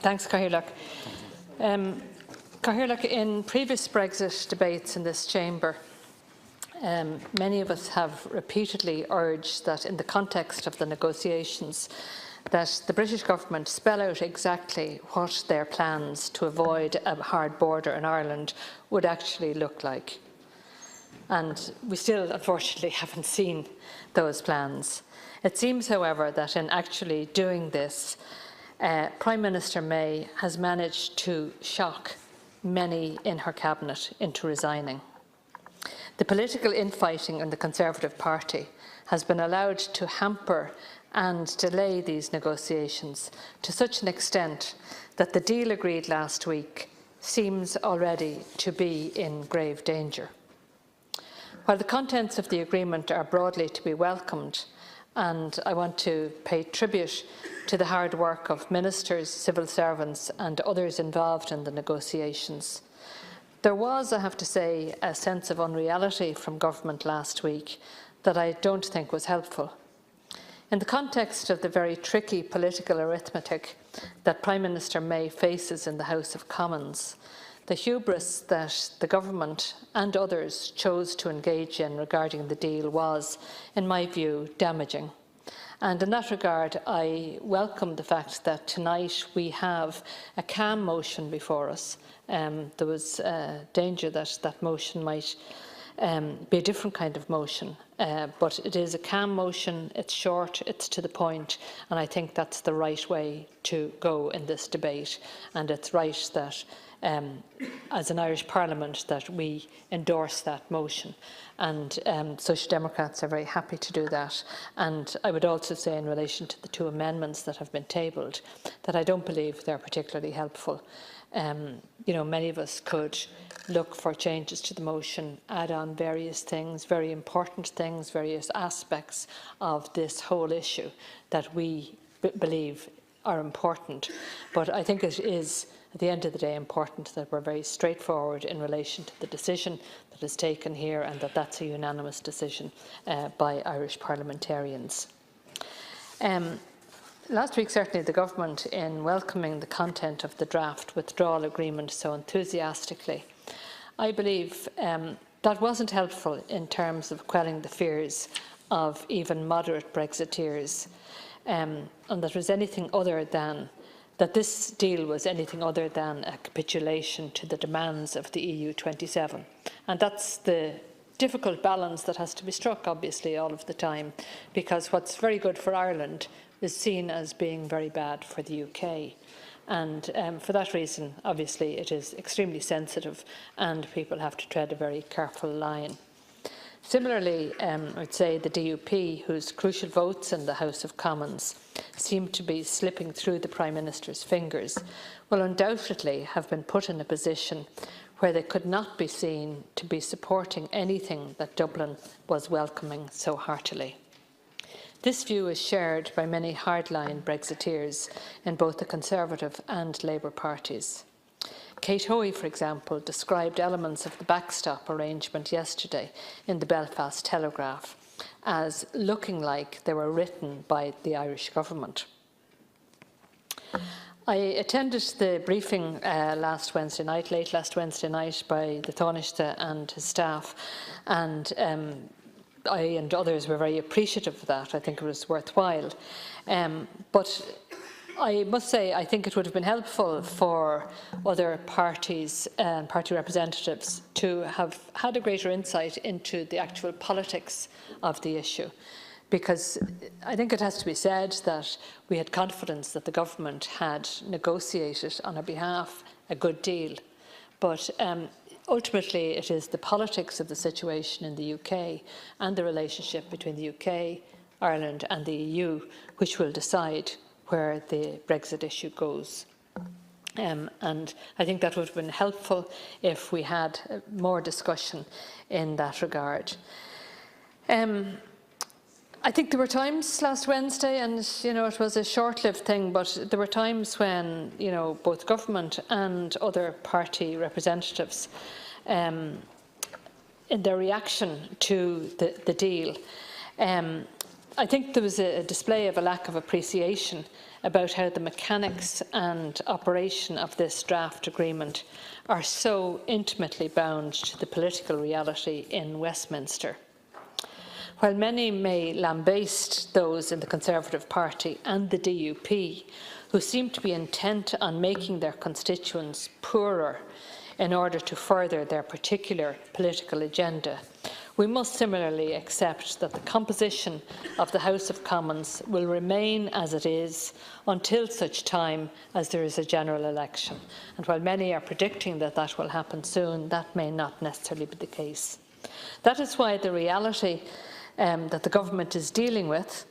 Thanks, Cathaoirleach. Cathaoirleach, in previous Brexit debates in this chamber, many of us have repeatedly urged that in the context of the negotiations that the British government spell out exactly what their plans to avoid a hard border in Ireland would actually look like. And we still, unfortunately, haven't seen those plans. It seems, however, that in actually doing this, Prime Minister May has managed to shock many in her cabinet into resigning. The political infighting in the Conservative Party has been allowed to hamper and delay these negotiations to such an extent that the deal agreed last week seems already to be in grave danger. While the contents of the agreement are broadly to be welcomed, and I want to pay tribute to the hard work of ministers, civil servants and others involved in the negotiations, there was, I have to say, a sense of unreality from government last week that I don't think was helpful. In the context of the very tricky political arithmetic that Prime Minister May faces in the House of Commons, the hubris that the government and others chose to engage in regarding the deal was, in my view, damaging. And in that regard, I welcome the fact that tonight we have a calm motion before us. There was danger that that motion might be a different kind of motion, but it is a calm motion, it's short, it's to the point, and I think that's the right way to go in this debate, and it's right that as an Irish Parliament that we endorse that motion, and Social Democrats are very happy to do that. And I would also say, in relation to the two amendments that have been tabled, that I don't believe they're particularly helpful. Many of us could look for changes to the motion, add on various things, very important things, various aspects of this whole issue that we believe are important. But I think it is, at the end of the day, important that we're very straightforward in relation to the decision that is taken here, and that that's a unanimous decision by Irish parliamentarians. Last week, certainly, the government, in welcoming the content of the draft withdrawal agreement so enthusiastically, I believe that wasn't helpful in terms of quelling the fears of even moderate Brexiteers, and that was anything other than that this deal was anything other than a capitulation to the demands of the EU 27. And that's the difficult balance that has to be struck, obviously, all of the time, because what's very good for Ireland is seen as being very bad for the UK. And for that reason, obviously, it is extremely sensitive and people have to tread a very careful line. Similarly, I would say the DUP, whose crucial votes in the House of Commons seem to be slipping through the Prime Minister's fingers, will undoubtedly have been put in a position where they could not be seen to be supporting anything that Dublin was welcoming so heartily. This view is shared by many hardline Brexiteers in both the Conservative and Labour parties. Kate Hoey, for example, described elements of the backstop arrangement yesterday in the Belfast Telegraph as looking like they were written by the Irish government. I attended the briefing late last Wednesday night, by the Taoiseach and his staff, and I and others were very appreciative of that. I think it was worthwhile. But I must say, I think it would have been helpful for other parties and party representatives to have had a greater insight into the actual politics of the issue, because I think it has to be said that we had confidence that the government had negotiated on our behalf a good deal. But ultimately, it is the politics of the situation in the UK and the relationship between the UK, Ireland and the EU which will decide where the Brexit issue goes. And I think that would have been helpful if we had more discussion in that regard. I think there were times last Wednesday, and it was a short-lived thing, but there were times when both government and other party representatives, in their reaction to the deal, I think there was a display of a lack of appreciation about how the mechanics and operation of this draft agreement are so intimately bound to the political reality in Westminster. While many may lambaste those in the Conservative Party and the DUP who seem to be intent on making their constituents poorer in order to further their particular political agenda, we must similarly accept that the composition of the House of Commons will remain as it is until such time as there is a general election. And while many are predicting that that will happen soon, that may not necessarily be the case. That is why the reality that the government is dealing with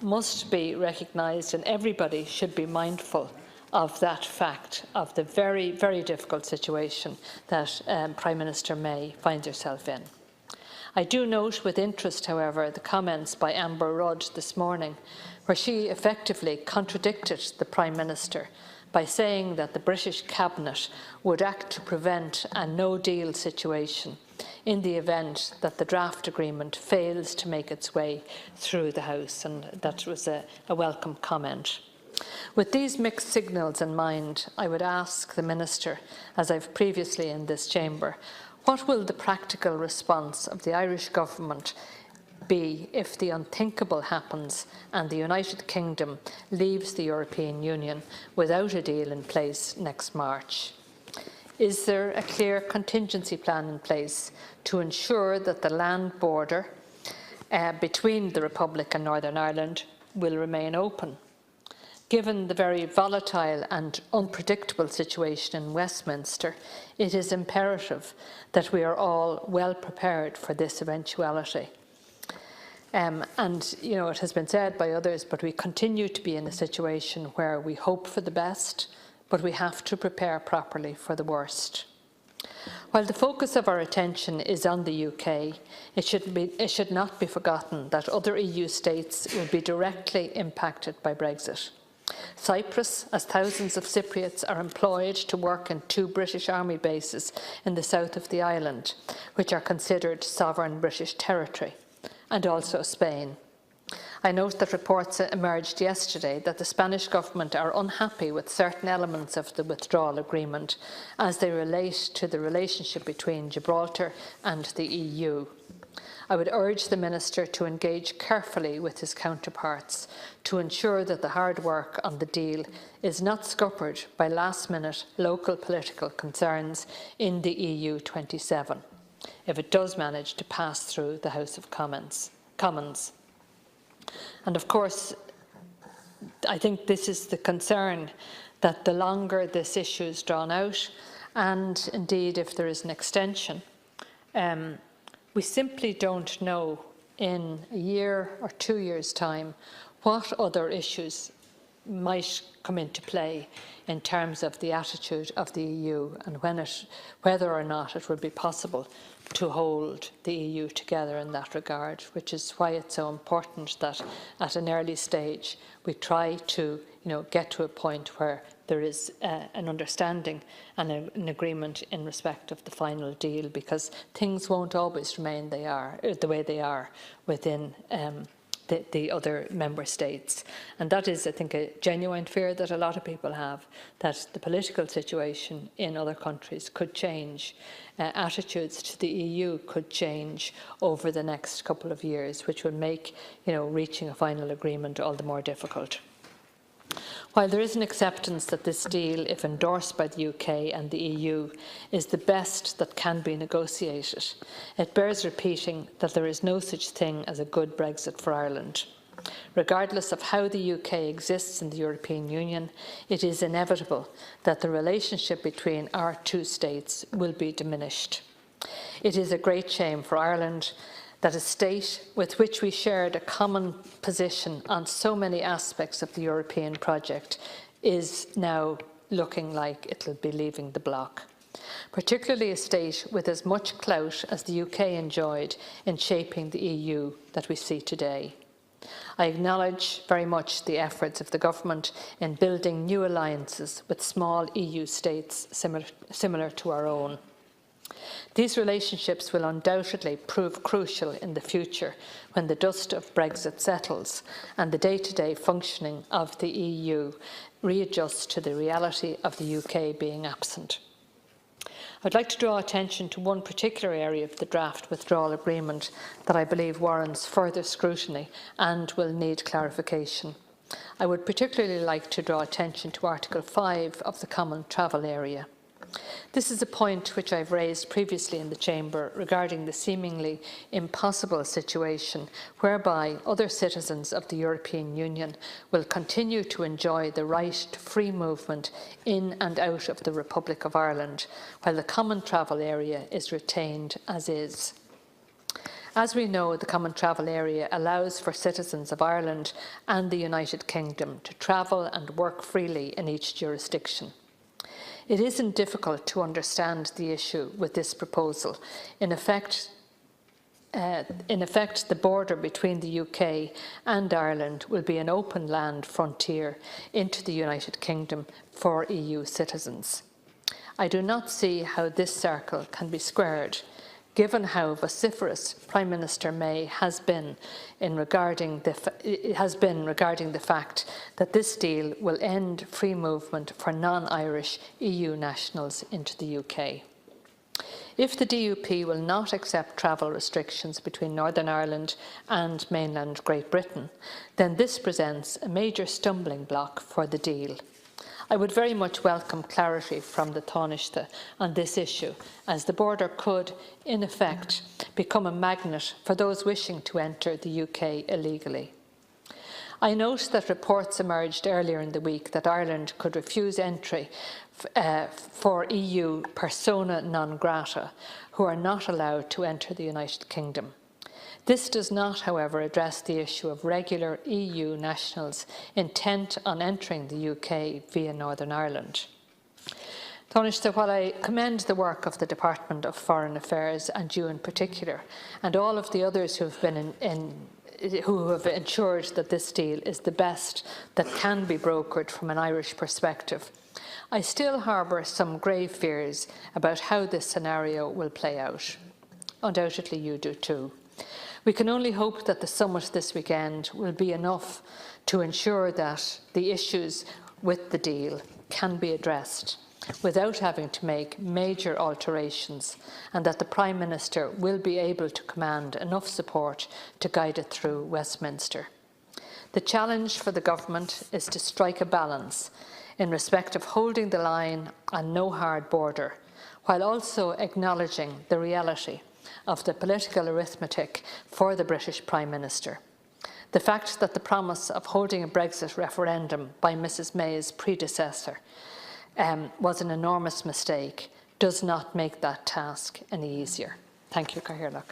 must be recognised, and everybody should be mindful of that fact, of the very, very difficult situation that Prime Minister May finds herself in. I do note with interest, however, the comments by Amber Rudd this morning, where she effectively contradicted the Prime Minister by saying that the British Cabinet would act to prevent a no-deal situation in the event that the draft agreement fails to make its way through the House, and that was a welcome comment. With these mixed signals in mind, I would ask the Minister, as I've previously in this chamber, what will the practical response of the Irish Government be if the unthinkable happens and the United Kingdom leaves the European Union without a deal in place next March? Is there a clear contingency plan in place to ensure that the land border between the Republic and Northern Ireland will remain open? Given the very volatile and unpredictable situation in Westminster, it is imperative that we are all well prepared for this eventuality. It has been said by others, but we continue to be in a situation where we hope for the best, but we have to prepare properly for the worst. While the focus of our attention is on the UK, it should not be forgotten that other EU states will be directly impacted by Brexit. Cyprus, as thousands of Cypriots are employed to work in 2 British Army bases in the south of the island, which are considered sovereign British territory, and also Spain. I note that reports emerged yesterday that the Spanish government are unhappy with certain elements of the withdrawal agreement as they relate to the relationship between Gibraltar and the EU. I would urge the Minister to engage carefully with his counterparts to ensure that the hard work on the deal is not scuppered by last-minute local political concerns in the EU 27, if it does manage to pass through the House of Commons. And of course, I think this is the concern, that the longer this issue is drawn out, and indeed if there is an extension, we simply don't know in a year or 2 years' time what other issues might come into play in terms of the attitude of the EU, and whether or not it would be possible to hold the EU together in that regard, which is why it's so important that at an early stage we try to get to a point where there is an understanding and an agreement in respect of the final deal, because things won't always remain the way they are within the other member states. And that is, I think, a genuine fear that a lot of people have, that the political situation in other countries could change. Attitudes to the EU could change over the next couple of years, which would make reaching a final agreement all the more difficult. While there is an acceptance that this deal, if endorsed by the UK and the EU, is the best that can be negotiated, it bears repeating that there is no such thing as a good Brexit for Ireland. Regardless of how the UK exists in the European Union, it is inevitable that the relationship between our 2 states will be diminished. It is a great shame for Ireland that a state with which we shared a common position on so many aspects of the European project is now looking like it will be leaving the bloc, particularly a state with as much clout as the UK enjoyed in shaping the EU that we see today. I acknowledge very much the efforts of the government in building new alliances with small EU states similar to our own. These relationships will undoubtedly prove crucial in the future when the dust of Brexit settles and the day-to-day functioning of the EU readjusts to the reality of the UK being absent. I would like to draw attention to one particular area of the draft withdrawal agreement that I believe warrants further scrutiny and will need clarification. I would particularly like to draw attention to Article 5 of the Common Travel Area. This is a point which I have raised previously in the Chamber regarding the seemingly impossible situation whereby other citizens of the European Union will continue to enjoy the right to free movement in and out of the Republic of Ireland, while the Common Travel Area is retained as is. As we know, the Common Travel Area allows for citizens of Ireland and the United Kingdom to travel and work freely in each jurisdiction. It isn't difficult to understand the issue with this proposal. In effect, the border between the UK and Ireland will be an open land frontier into the United Kingdom for EU citizens. I do not see how this circle can be squared, given how vociferous Prime Minister May has been regarding the fact that this deal will end free movement for non-Irish EU nationals into the UK. If the DUP will not accept travel restrictions between Northern Ireland and mainland Great Britain, then this presents a major stumbling block for the deal. I would very much welcome clarity from the Tánaiste on this issue, as the border could, in effect, become a magnet for those wishing to enter the UK illegally. I note that reports emerged earlier in the week that Ireland could refuse entry for EU persona non grata who are not allowed to enter the United Kingdom. This does not, however, address the issue of regular EU nationals intent on entering the UK via Northern Ireland. Tánaiste, while I commend the work of the Department of Foreign Affairs, and you in particular, and all of the others who have ensured that this deal is the best that can be brokered from an Irish perspective, I still harbour some grave fears about how this scenario will play out. Undoubtedly you do too. We can only hope that the summit this weekend will be enough to ensure that the issues with the deal can be addressed without having to make major alterations, and that the Prime Minister will be able to command enough support to guide it through Westminster. The challenge for the government is to strike a balance in respect of holding the line on no hard border, while also acknowledging the reality of the political arithmetic for the British Prime Minister. The fact that the promise of holding a Brexit referendum by Mrs May's predecessor was an enormous mistake does not make that task any easier. Thank you, Cathaoirleach.